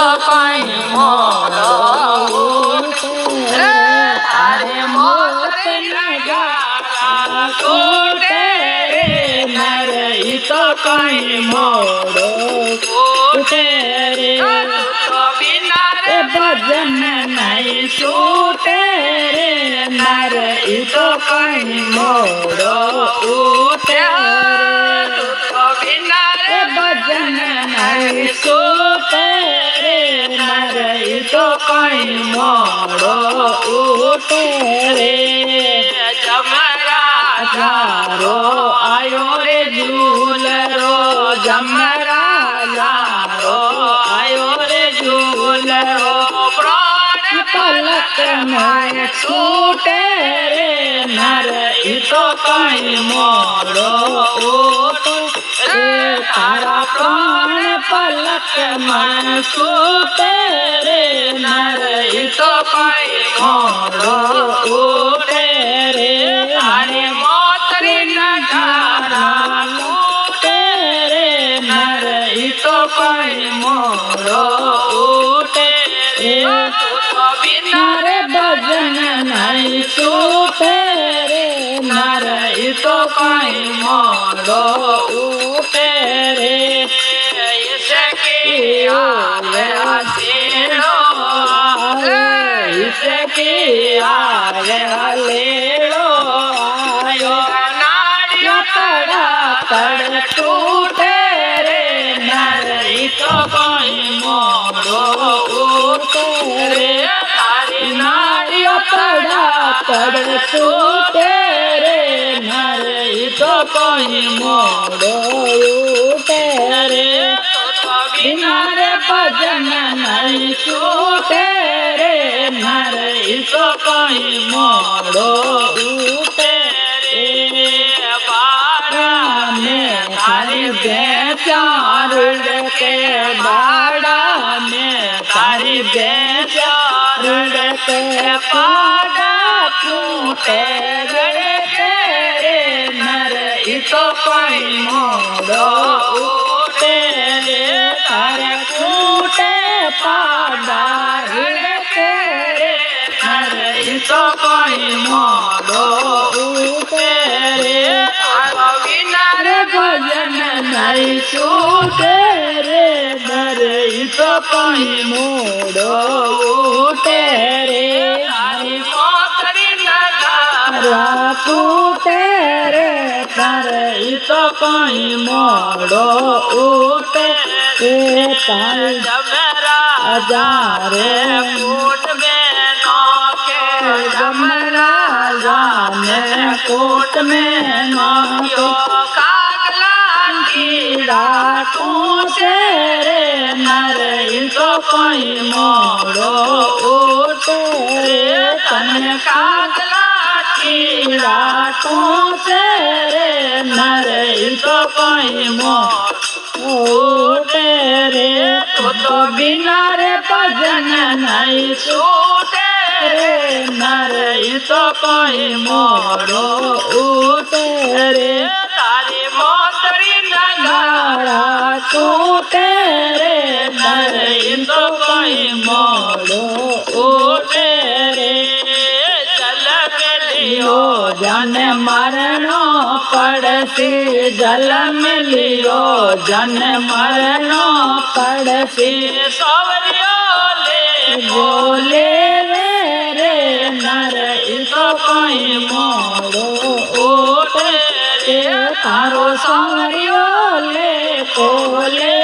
તો કઈ મોડો ઉઠે તારે મોતરી નગારા તૂટે નર ઈ તો કઈ મોડો ઉઠે રે તો બિના રે ભજન નહીં છૂટે રે નર ઈ તો કઈ મોડો ઉઠે તો બિના રે ભજન નહીં છૂટે રે નર ઈ તો કઈ મોડો ઉઠે રે જમરા જારો આયો રે ઝૂલરો જમરા જારો આયો રે ઝૂલરો પ્રાણ પલક માં છૂટે રે નર ઈ તો કઈ મોડો ઉઠે રે તારા પ્રાણ પલક માં છૂટે રે નર ઈ તો કઈ મોડો ઉઠે રે તારે મોતરી નગારા લૂટે રે નર ઈ તો કઈ મોડો ઉઠે રે તો બિના રે ભજન નહીં છૂટે રે નર ઈ તો કઈ મોડો ઉઠે રે લેલો આયો નાડિયો તડા તડ તૂટે રે નર ઈ તો કઈ મોડો ઉઠે રે તારી નાડિયો તડા તડ તૂટે રે નર ઈ તો કઈ મોડો ઉઠે રે બિના રે ભજન નહીં છૂટે રે નર ઈ તો કઈ મોડો ઉઠે રે બાળા ને તારી બેચાર કે બાળા ને તારી બેચાર કે પાડા ફૂટે રડતે રે નર ઈ તો કઈ મોડો ઉઠે રે તારે ફૂટે પાડા રડતે રે નર ઈ તો કઈ મોડો ઉઠે રે તારા વિના રે ભજન નહીં છૂટે રે નર ઈ તો કઈ મોડો ઉઠે રે તારી મોતરી નગારા તૂટે રે નર ઈ તો કઈ મોડો ઉઠે રે તારી જમરા જારે કોટ में नाके जमरा जाने कोट में नाके कागला कीड़ा टूटे रे नर ई तो कई मोड़ो उठे रे तने कागला कीड़ा टूटे रे नर ई तो कई मोड़ो उठे रे तो बिना रे भजन नहीं छूटे रे नर ई तो कई मोड़ो उठे रे तारी मोतरी नगारा टूटे रे नर ई तो कई मोड़ो उठे रे जल में लियो जन मरणो पड़सी जल में लियो जन मरणो पड़सी सवरियो ले बोले रे नर ई तो कई मोड़ो उठे रे तारो सवरियो ले बोले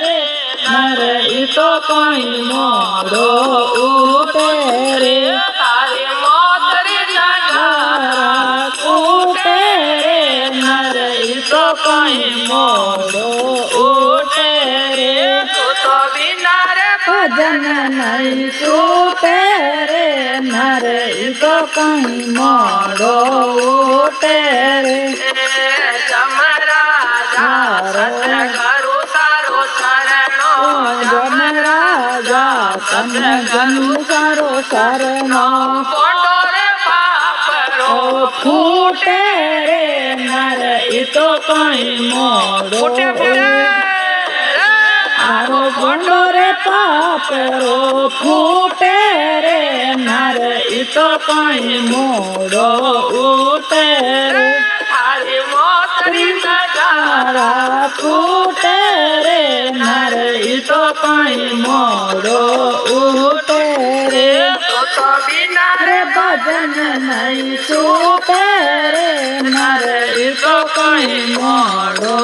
रे नर ई तो कई मोड़ो उठे रे तारी मोतरी नगारा टूटे रे नर ई तो कई मोड़ो उठे रे तो बिना रे भजन नहीं छूटे रे नर ई तो कई मोड़ो उठे रे जमरा सतगुरु सारो शरणो जमरा सतगुरु सारो शरणो कोटोरे पापरो फूटे रे नर ई तो कई मोड़ो आरो गोंडो रे પાપરો ફૂટે રે નર ઈ તો કઈ મોડો ઉઠે રે થાળી મોતરી તારા ફૂટે રે નર ઈ તો કઈ મોડો ઉઠે રે તો વિના રે ભજન નહીં છૂટે રે નર ઈ તો કઈ મોડો